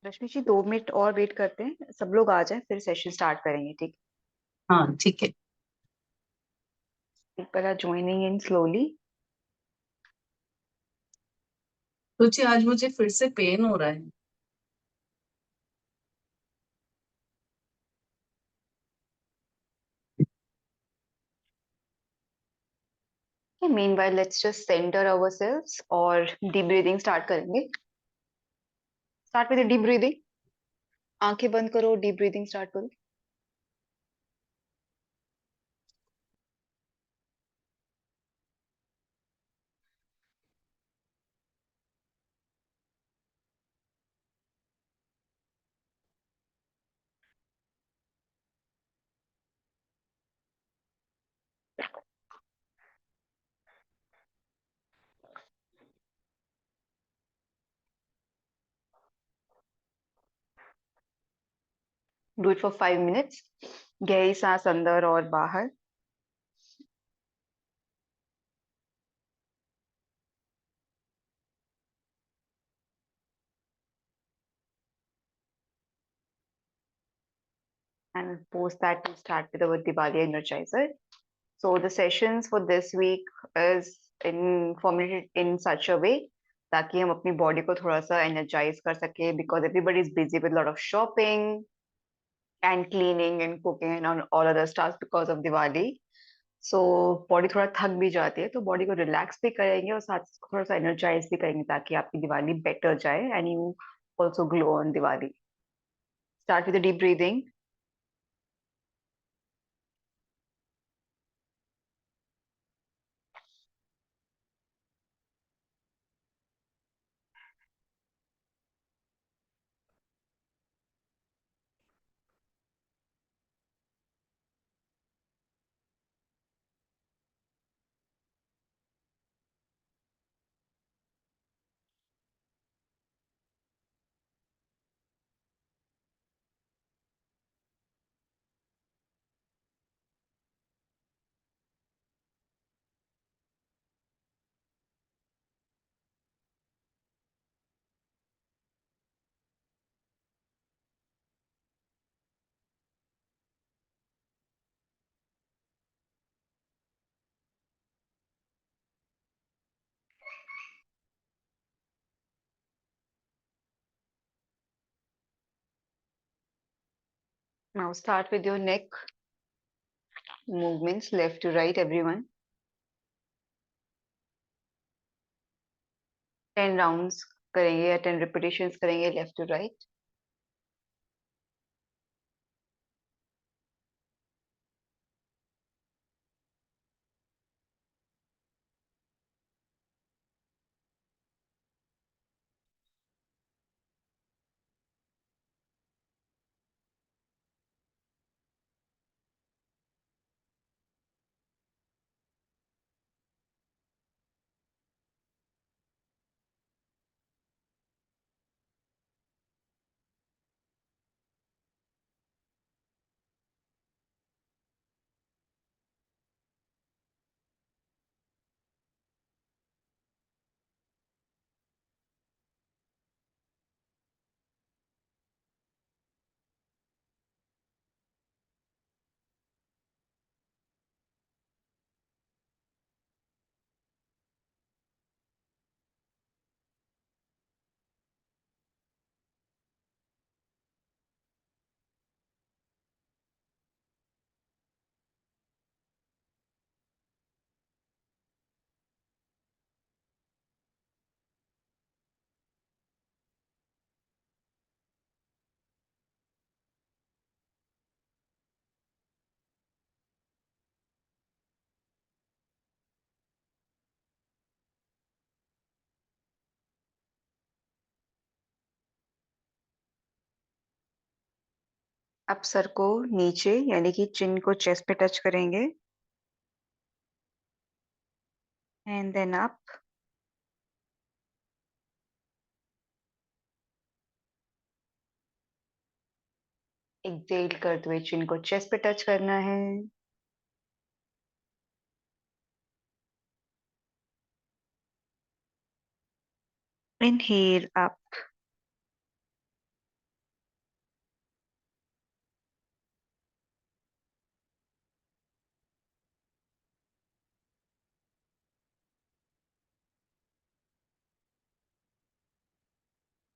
रश्मि जी 2 minute और wait करते हैं, सब लोग आ जाए फिर सेशन स्टार्ट करेंगे, ठीक? हाँ ठीक है। People are joining in slowly. सोचिए आज मुझे फिर से पेन हो रहा है। Meanwhile let's just centre ourselves और डीप ब्रीदिंग स्टार्ट करेंगे। Start with deep breathing. आंखें बंद करो, डीप ब्रीदिंग स्टार्ट करो। Do it for 5 minutes. गहरी सांस अंदर और बाहर। And post that we start with our Diwali Energizer. So the sessions for this week is in formulated in such a way ताकि हम अपनी बॉडी को थोड़ा सा एनर्जाइज कर सके, because everybody is busy with lot of shopping and cleaning and cooking and all other staff because of Diwali. So body थोड़ा थक भी जाती है, तो बॉडी को रिलैक्स भी करेंगे और साथ ही थोड़ा सा एनर्जाइज भी करेंगे ताकि आपकी दिवाली बेटर जाए and you also glow on Diwali. Start with deep breathing. Now start with your neck movements left to right, everyone. 10 rounds करेंगे या 10 रिपीटेशंस करेंगे लेफ्ट टू राइट। अब सर को नीचे यानी कि चिन को चेस्ट पे टच करेंगे एंड देन अप। एक्सेल करते हुए चिन को चेस्ट पे टच करना है। Inhale up.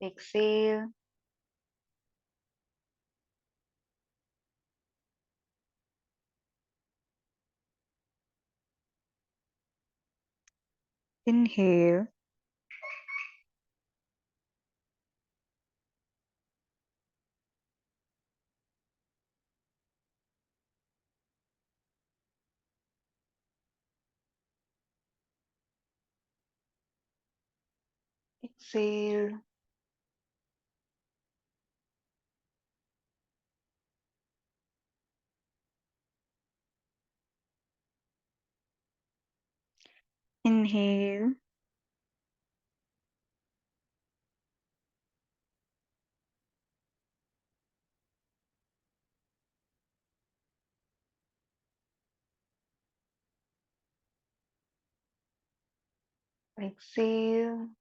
Exhale. Inhale. Exhale. Inhale. Exhale.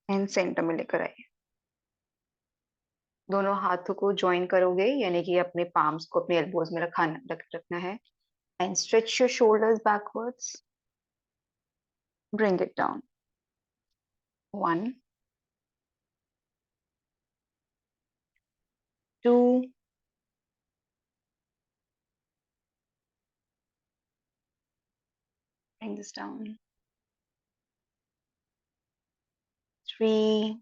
And centre में लेकर आइए। दोनों हाथों को ज्वाइन करोगे, यानी कि अपने पाम्स को अपने एल्बोज में रखना है। And stretch your shoulders backwards. Bring it down. 1, 2, bring this down. 3,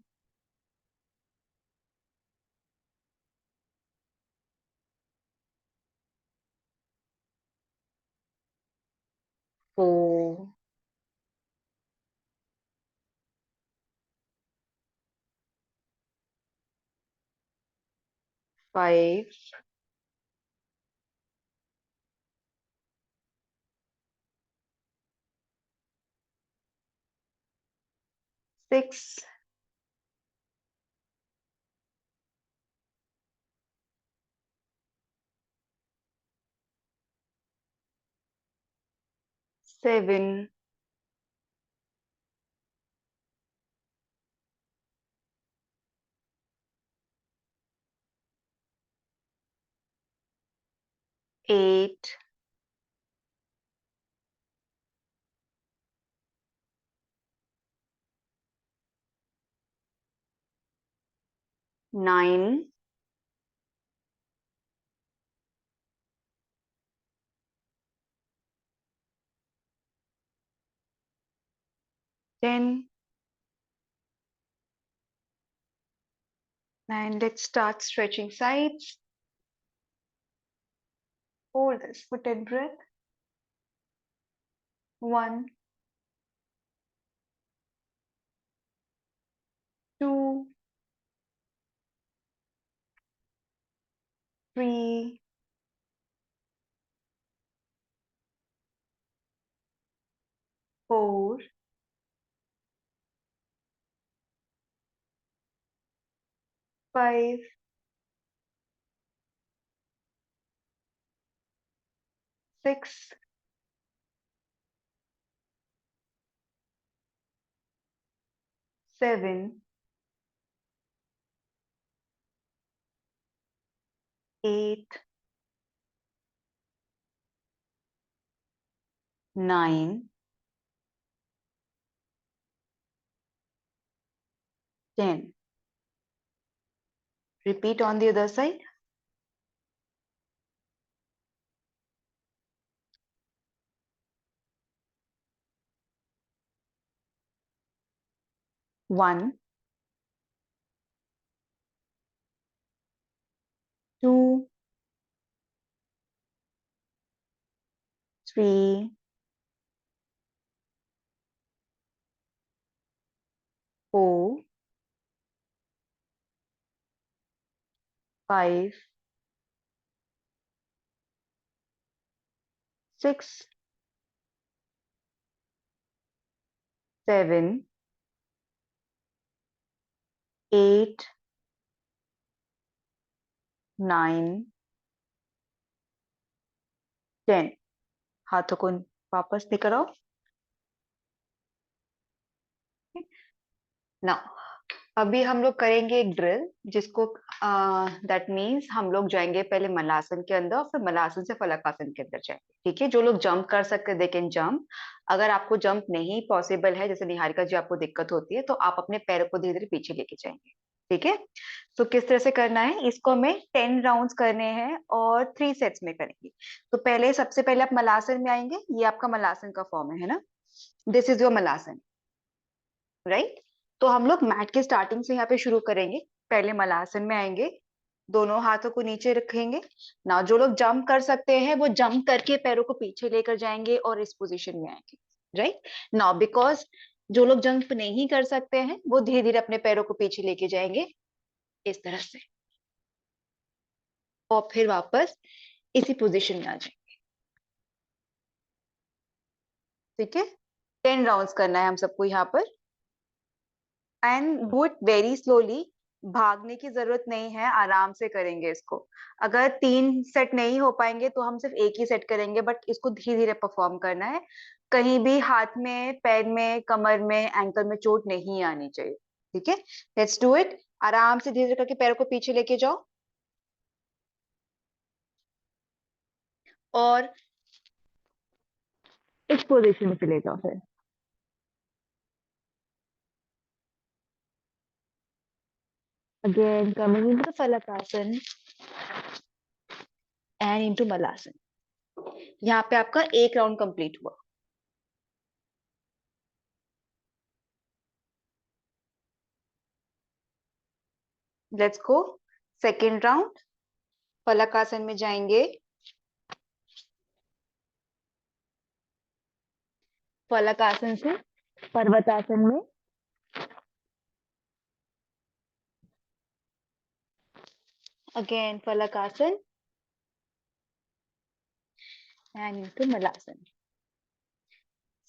4, 5, 6, 7, 8, 9, 10. And let's start stretching sides. Hold this for 10 breath. 1, 2, 3, 4, 5, 6, 7, 8, 9, 10. Repeat on the other side. 1, 2, 3, 4, 5, 6, 7, 8, 9, 10. हाथों को वापस लेकर आओ. Now अभी हम लोग करेंगे एक ड्रिल, जिसको दैट मीन्स हम लोग जाएंगे पहले मलासन के अंदर और फिर मलासन से फलकासन के अंदर जाएंगे। ठीक है, जो लोग जंप कर सकते दे कैन जंप। अगर आपको जंप नहीं पॉसिबल है, जैसे निहारिका जी आपको दिक्कत होती है, तो आप अपने पैरों को धीरे धीरे पीछे लेके जाएंगे। ठीक है, तो किस तरह से करना है इसको, हमें 10 राउंड्स करने हैं और 3 सेट्स में करेंगे। तो पहले सबसे पहले आप मलासन में आएंगे, ये आपका मलासन का फॉर्म है ना, this is your malasana, right. तो हम लोग मैट के स्टार्टिंग से यहाँ पे शुरू करेंगे। पहले मलासन में आएंगे, दोनों हाथों को नीचे रखेंगे ना। जो लोग जंप कर सकते हैं वो जंप करके पैरों को पीछे लेकर जाएंगे और इस पोजीशन में आएंगे, राइट। नाउ बिकॉज जो लोग जंप नहीं कर सकते हैं वो धीरे धीरे अपने पैरों को पीछे लेके जाएंगे इस तरह से, और फिर वापस इसी पोजीशन में आ जाएंगे। ठीक है, 10 राउंड्स करना है हम सबको यहाँ पर, and do it very slowly. भागने की जरूरत नहीं है, आराम से करेंगे इसको। अगर 3 सेट नहीं हो पाएंगे तो हम सिर्फ एक ही सेट करेंगे, बट इसको धीरे धीरे परफॉर्म करना है। कहीं भी हाथ में, पैर में, कमर में, एंकल में चोट नहीं आनी चाहिए। ठीक है, लेट्स डू इट। आराम से धीरे धीरे करके पैरों को पीछे लेके जाओ और इस पोजीशन में चले जाओ फिर। Again, coming into the Falakasan and into Malasan. यहाँ पे आपका एक राउंड कंप्लीट हुआ। Let's go second round. Phalakasana में जाएंगे, फलकासन से पर्वतासन में, again Phalakasana and into Malasana.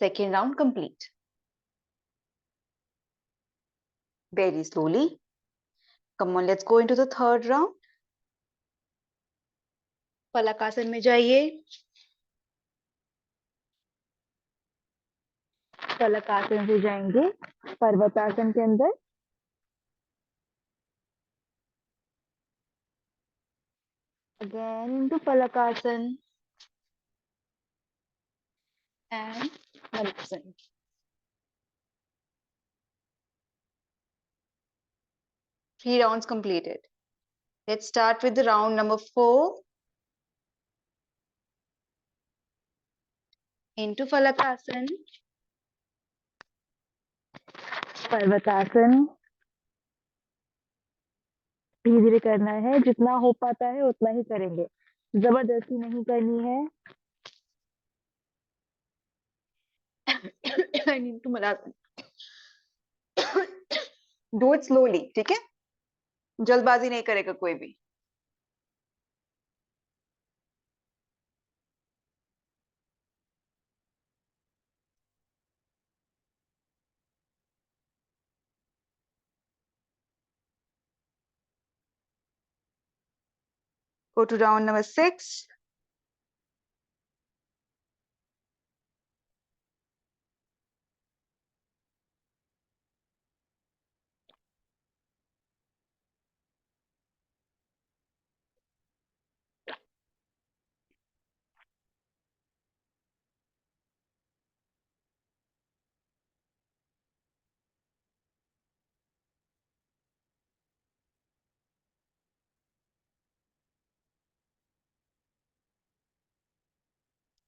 Second round complete. Very slowly, come on, let's go into the third round. Phalakasana में जाइए, फलकासन से जाएंगे पर्वतासन के अंदर, again into Phalakasana and Malasana. 3 rounds completed. Let's start with the round number 4 into Falakasan, पर्वतासन। धीरे धीरे करना है, जितना हो पाता है उतना ही करेंगे, जबरदस्ती नहीं करनी है। I need to Malasan. Do it slowly, ठीक है, जल्दबाजी नहीं करेगा कोई भी। Go to round number 6.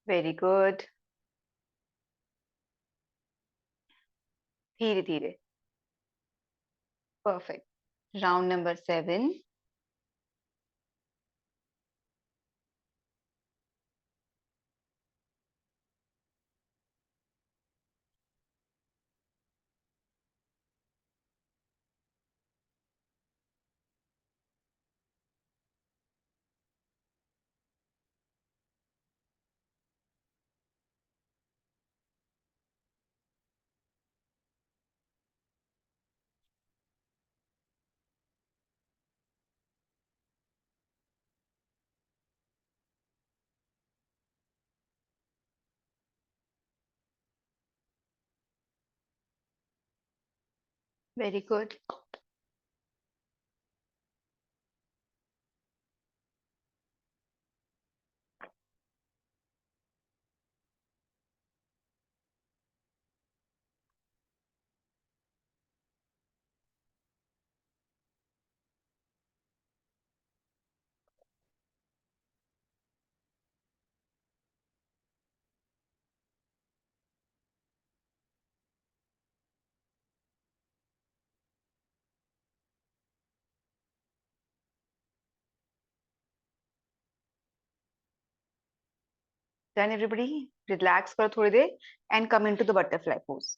Very good. धीरे धीरे, perfect. Round number 7. Very good. Done everybody? Relax करो थोड़ी देर and come into the butterfly pose.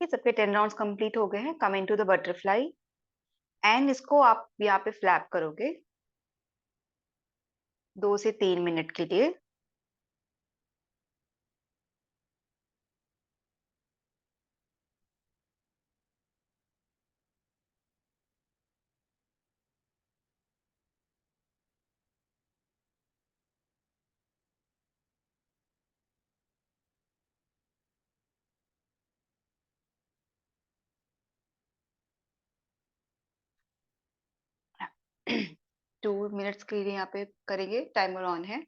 ये सबके 10 राउंड्स कंप्लीट हो गए हैं. Come into the butterfly and इसको आप यहाँ पे फ्लैप करोगे 2 से 3 मिनट के लिए. टू मिनट्स के लिए यहाँ पे करेंगे. टाइमर ऑन है.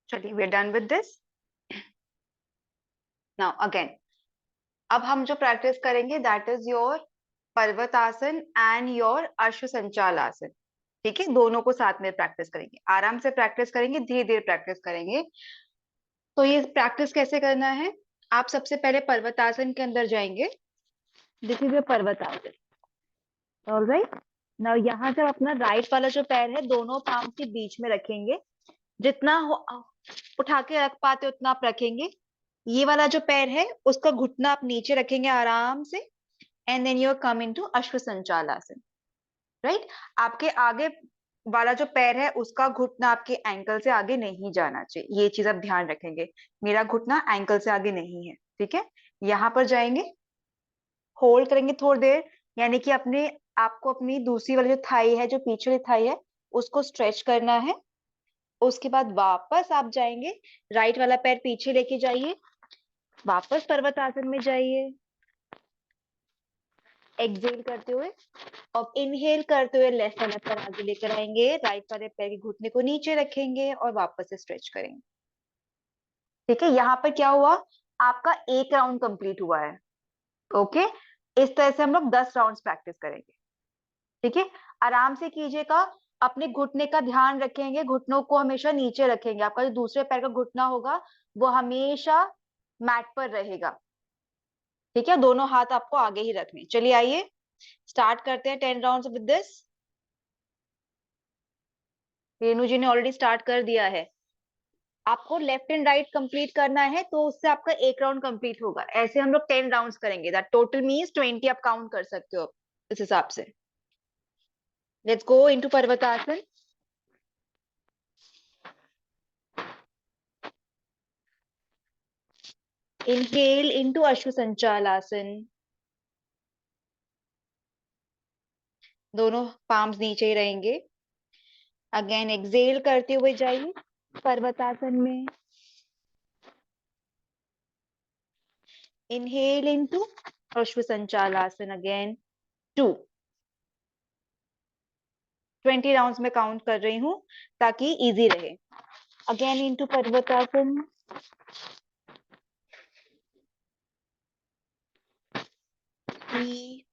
चलिए we are done with this. Now again, अब हम जो प्रैक्टिस करेंगे that is your Parvatasana and your Ashwa Sanchal आसन. ठीक है, दोनों को साथ में प्रैक्टिस करेंगे. आराम से प्रैक्टिस करेंगे, धीरे धीरे प्रैक्टिस करेंगे. तो ये प्रैक्टिस कैसे करना है? आप सबसे पहले पर्वतासन के अंदर जाएंगे. This is your Parvatasana. Alright. Now यहाँ से अपना राइट वाला जो पैर है दोनों पाम के बीच में रखेंगे. जितना उठा के रख पाते उतना आप रखेंगे. ये वाला जो पैर है उसका घुटना आप नीचे रखेंगे आराम से. And then you come into Ashwa Sanchal आसन. राइट. आपके आगे वाला जो पैर है उसका घुटना आपके एंकल से आगे नहीं जाना चाहिए. ये चीज आप ध्यान रखेंगे. मेरा घुटना एंकल से आगे नहीं है. ठीक है. यहाँ पर जाएंगे, होल्ड करेंगे थोड़ी देर. यानी कि अपने आपको अपनी दूसरी वाली जो थाई है, जो पीछे वाली थाई है, उसको स्ट्रेच करना है. उसके बाद वापस आप जाएंगे, राइट वाला पैर पीछे लेके जाइए, वापस पर्वतासन में जाइए. एक्सहेल करते हुए और इनहेल करते हुए लेफ्ट वाला पैर आगे लेकर आएंगे, राइट वाले पैर के घुटने को नीचे रखेंगे और वापस से स्ट्रेच करेंगे. ठीक है. यहाँ पर क्या हुआ? आपका एक राउंड कंप्लीट हुआ है. ओके. इस तरह से हम लोग 10 राउंड्स प्रैक्टिस करेंगे. ठीक है. आराम से कीजिएगा. अपने घुटने का ध्यान रखेंगे, घुटनों को हमेशा नीचे रखेंगे. आपका जो दूसरे पैर का घुटना होगा वो हमेशा मैट पर रहेगा. ठीक है. दोनों हाथ आपको आगे ही रखने. चलिए आइए स्टार्ट करते हैं 10 राउंड्स विद दिस. रेणु जी ने ऑलरेडी स्टार्ट कर दिया है. आपको लेफ्ट एंड राइट कंप्लीट करना है तो उससे आपका एक राउंड कंप्लीट होगा. ऐसे हम लोग 10 राउंड्स करेंगे. दैट टोटल मींस 20 आप काउंट कर सकते हो इस हिसाब से. Let's go into Parvatasana. Inhale into Ashwa Sanchal आसन. दोनों पाम्स नीचे ही रहेंगे. अगेन एक्सहेल करते हुए जाइए पर्वतासन में. इनहेल इनटू अश्व संचाल आसन अगेन. 20 राउंड्स में काउंट कर रही हूँ ताकि इजी रहे. Again into Parvatasana. 3,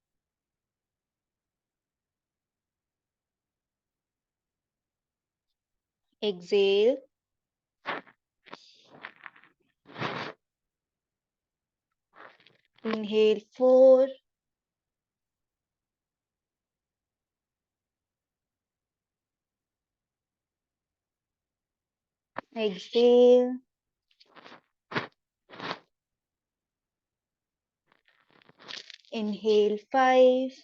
exhale, inhale 4, exhale, inhale 5,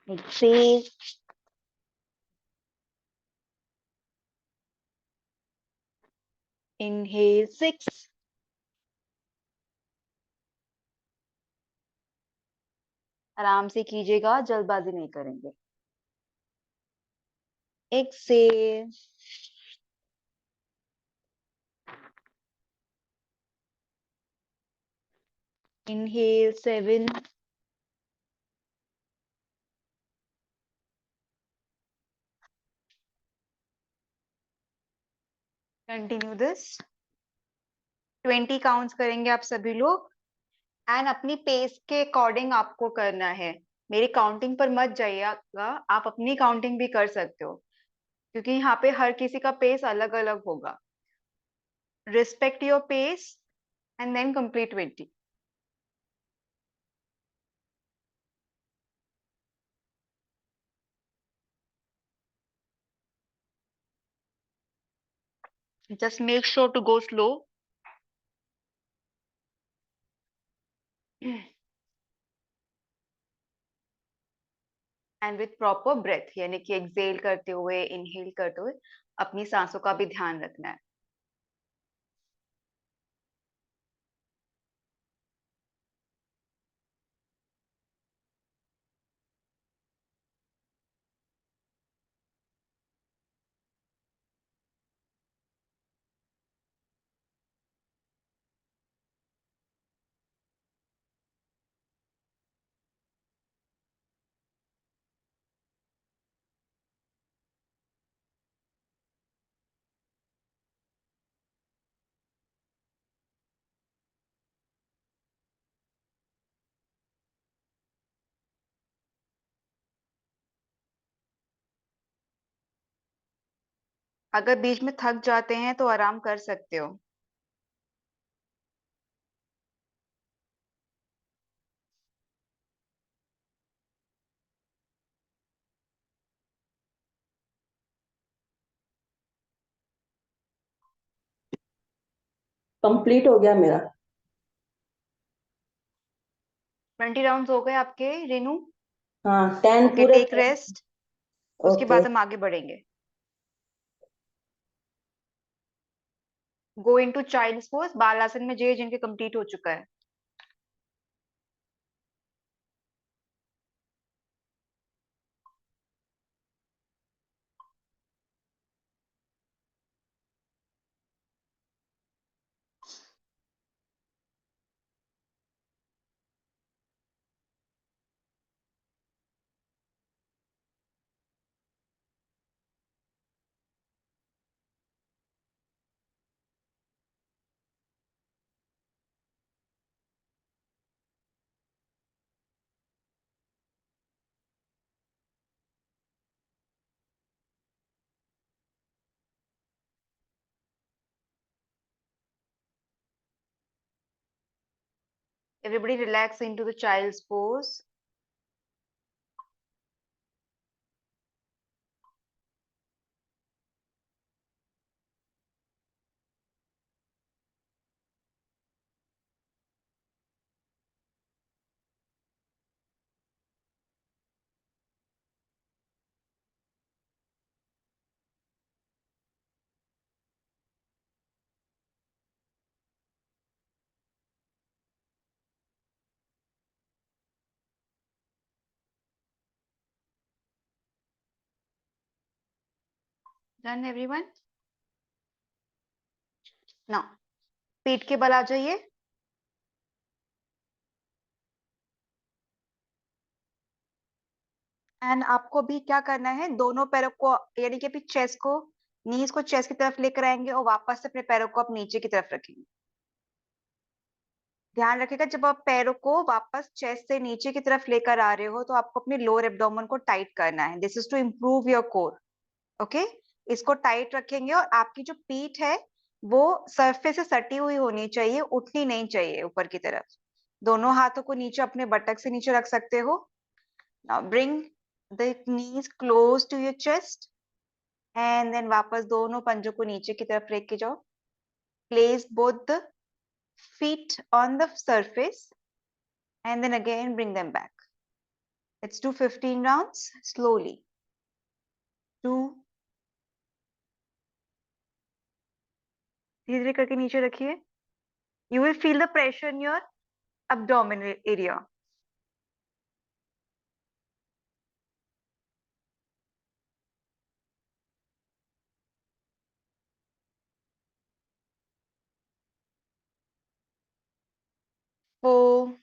exhale, inhale 6, आराम से कीजिएगा, जल्दबाजी नहीं करेंगे। Exhale, inhale 7, continue this 20 counts करेंगे आप सभी लोग एंड अपनी पेस के अकॉर्डिंग आपको करना है। मेरी काउंटिंग पर मत जाइएगा, आप अपनी काउंटिंग भी कर सकते हो क्योंकि यहाँ पे हर किसी का पेस अलग अलग होगा। Respect your pace and then complete 20। Just make sure to go slow. And with proper breath, यानी कि एक्सेल करते हुए, इनहेल करते हुए अपनी सांसों का भी ध्यान रखना है। अगर बीच में थक जाते हैं तो आराम कर सकते हो। कंप्लीट हो गया मेरा। 20 राउंड्स हो गए आपके रेनू? हाँ 10 ओके, पूरे। टेक रेस्ट, उसके ओके। बाद हम आगे बढ़ेंगे। गो इनटू चाइल्ड्स पोज, बाल आसन में जे जिनके कंप्लीट हो चुका है। Everybody relax into the child's pose. Done everyone? Now, पीठ के बल आ जाइए। एंड आपको भी क्या करना है, दोनों पैरों को यानी कि अपनी चेस्ट को, नीज को चेस्ट की तरफ लेकर आएंगे और वापस से अपने पैरों को आप नीचे की तरफ रखेंगे। ध्यान रखिएगा जब आप पैरों को वापस चेस्ट से नीचे की तरफ लेकर आ रहे हो तो आपको अपने लोअर एब्डोमेन को टाइट करना है. This is to improve your core. Okay, इसको टाइट रखेंगे और आपकी जो पीठ है वो सरफेस से सटी हुई होनी चाहिए, उठनी नहीं चाहिए ऊपर की तरफ. दोनों हाथों को नीचे अपने बटक से नीचे रख सकते हो. Now bring the knees close to your chest and then वापस दोनों पंजों को नीचे की तरफ लेके जाओ. Place both the feet on the surface and then again bring them back. Let's do 15 rounds slowly. 2, धीरे धीरे करके नीचे रखिए. You will feel the pressure in your abdominal area. 4,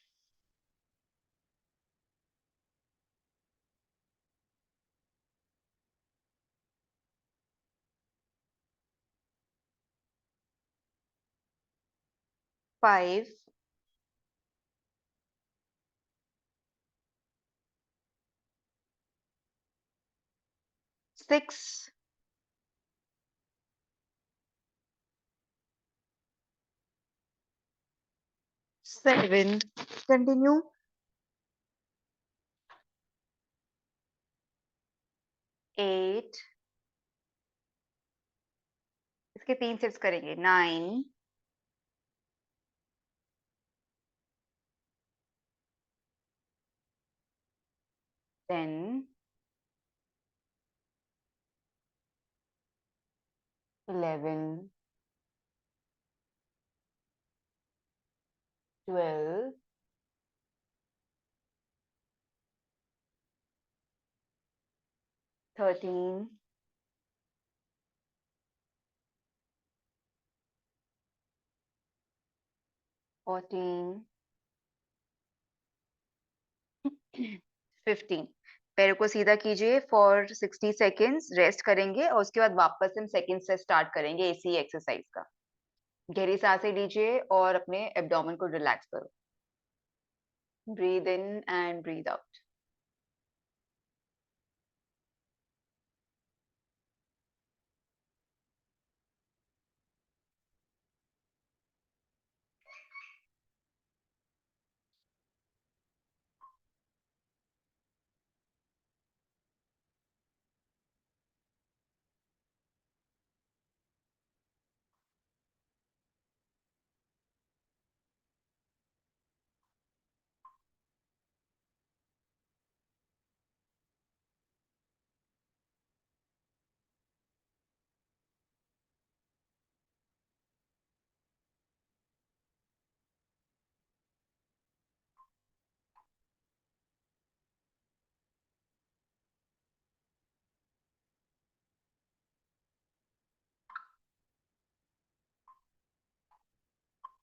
5, 6, 7, continue. 8, इसके 3 सेट्स करेंगे. 9, 10, 11, 12, 13, 14, 15. पैरों को सीधा कीजिए फॉर 60 सेकेंड्स. रेस्ट करेंगे और उसके बाद वापस हम सेकंड से स्टार्ट करेंगे इसी एक्सरसाइज का. गहरी सांसें लीजिए और अपने एब्डोमेन को रिलैक्स करो. Breathe in and breathe out.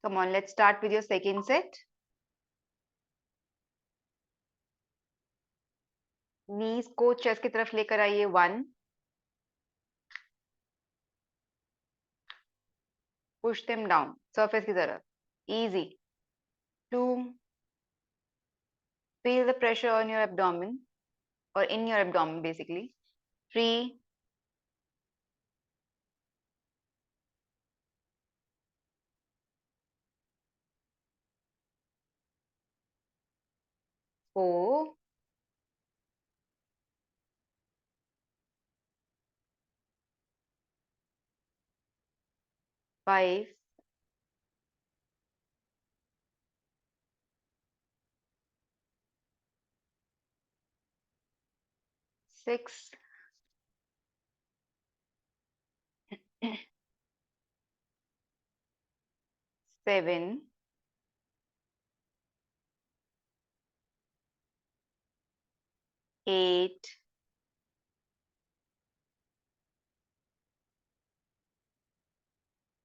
Come on, let's start with your second set. नीज को चेस्ट की तरफ लेकर आइए. 1, पुश देम डाउन सरफेस की तरफ. Easy. 2, feel the pressure on your abdomen or in your abdomen basically. 3, 4, 5, 6, 7, 8,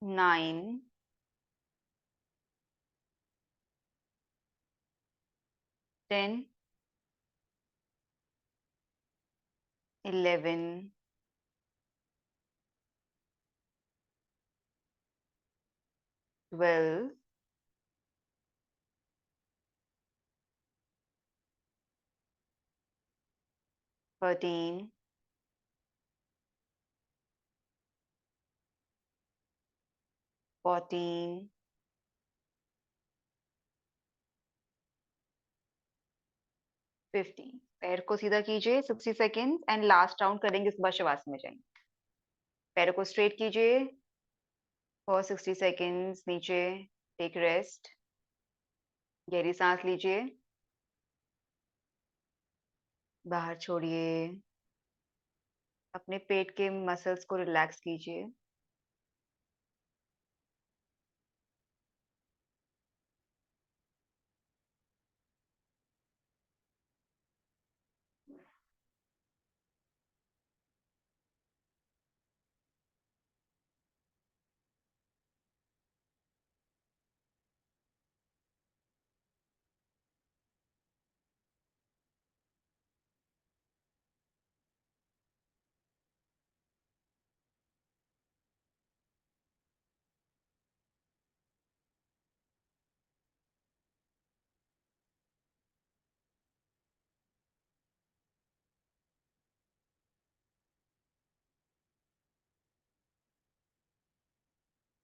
9, 10, 11, 12, 13, 14, 15। पैर को सीधा कीजिए 60 सेकेंड्स एंड लास्ट राउंड करेंगे, उसके बाद शवासन में जाएंगे। पैरों को स्ट्रेट कीजिए फॉर 60 सेकेंड्स, नीचे टेक रेस्ट, गहरी सांस लीजिए, बाहर छोड़िए, अपने पेट के मसल्स को रिलैक्स कीजिए।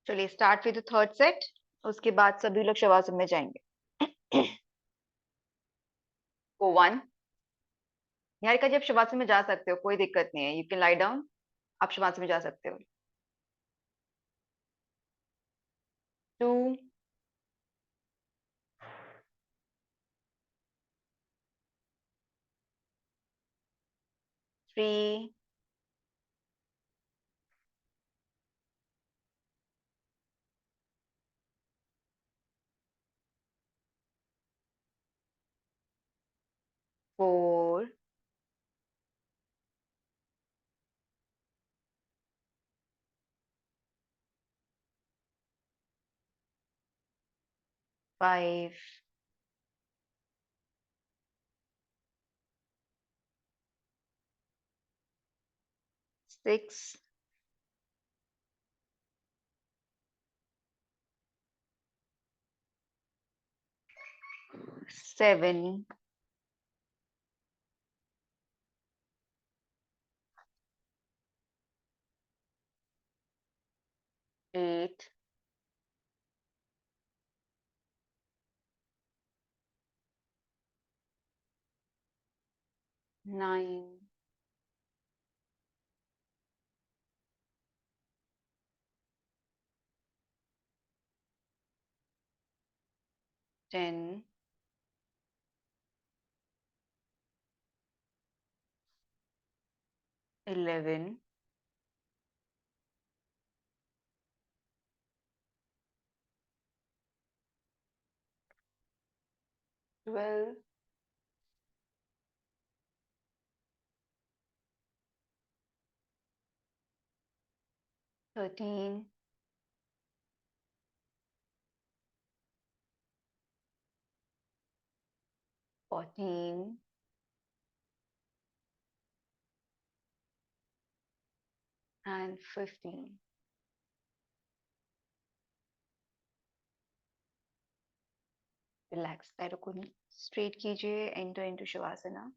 चलिए स्टार्ट विद थर्ड सेट, उसके बाद सभी लोग शवासन में जाएंगे। को 1, निहारिका जी आप शवासन में जा सकते हो, कोई दिक्कत नहीं है, यू कैन लाई डाउन, आप शवासन में जा सकते हो। 2, 3, 4, 5, 6, 7, 8, 9, 10, 11, 12, 13, 14, and 15। रिलैक्स, पैरों को स्ट्रेट कीजिए, एंटर इनटू शवासना।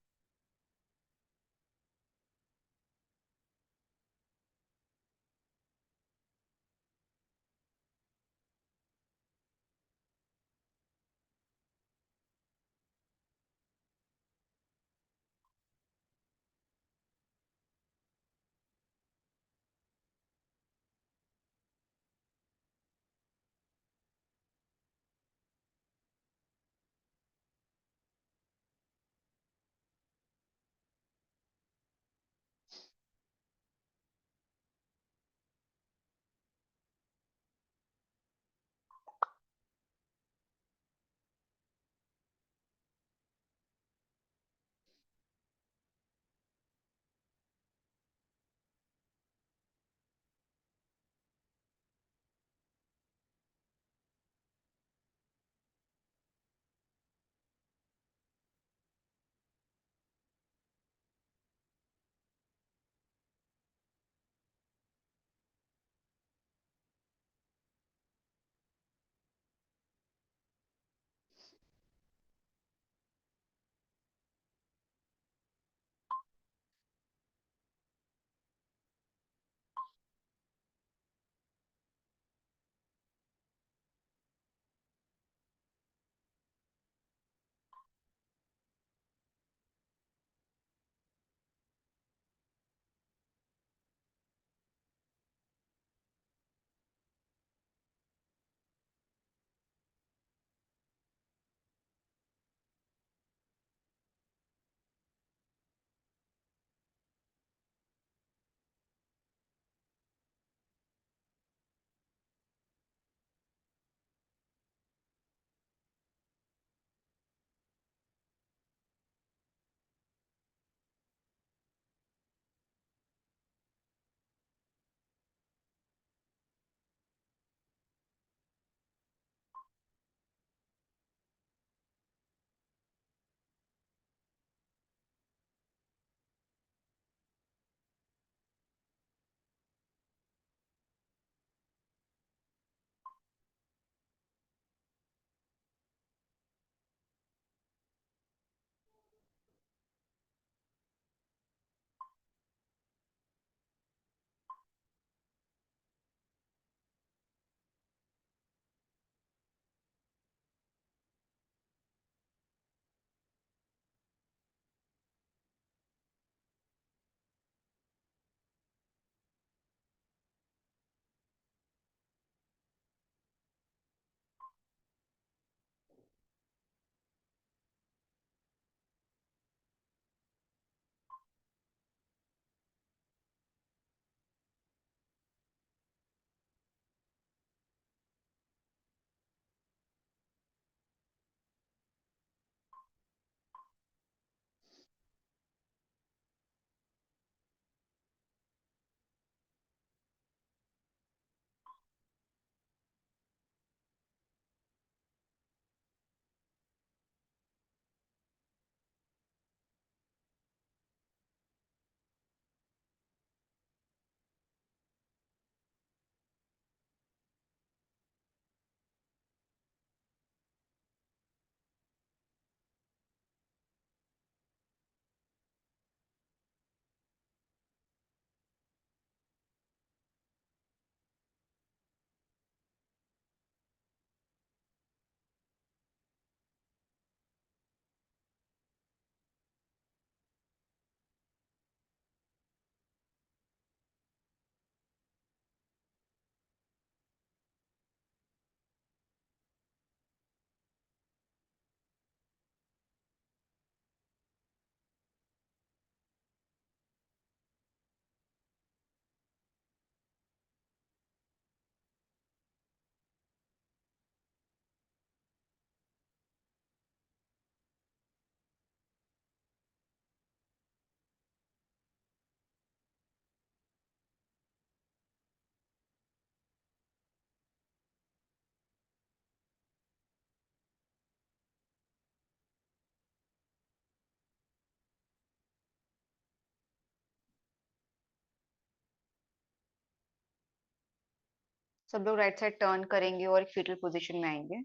सब लोग राइट साइड टर्न करेंगे और एक फीटल पोजीशन में आएंगे.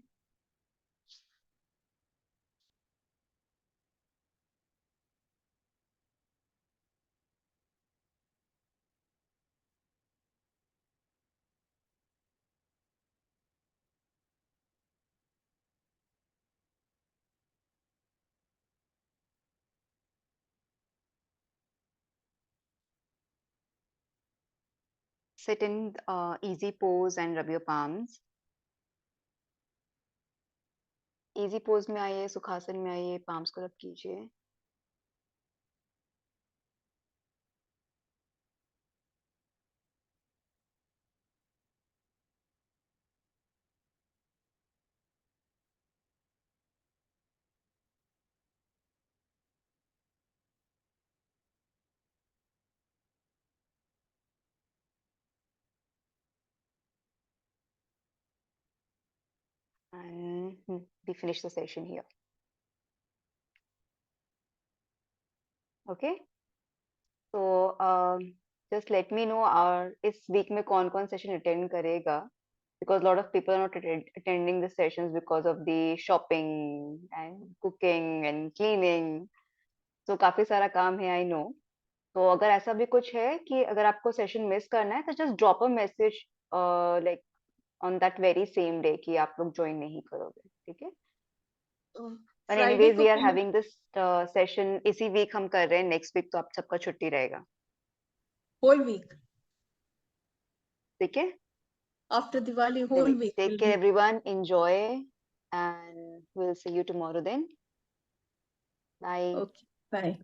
Sit in easy pose and rub your palms. Easy pose में आइए, सुखासन में आइए, पाम्स को रब कीजिए. And we finish the session here. Okay. So just let me know इस week में कौन-कौन session attend करेगा, because a lot of people are not attending the sessions because of the shopping and cooking and cleaning. So काफी सारा काम है, I know. तो अगर ऐसा भी कुछ है कि अगर आपको सेशन मिस करना है तो just drop a message like on that very same day कि आप लोग ज्वाइन नहीं करोगे, ठीक है? But फ्राइडे anyways, को we are having this session इसी वीक हम कर रहे हैं. नेक्स्ट वीक तो आप सबका छुट्टी रहेगा, होल वीक ठीक है? After Diwali whole week Take care everyone, enjoy and we'll see you tomorrow then. Bye. Okay bye.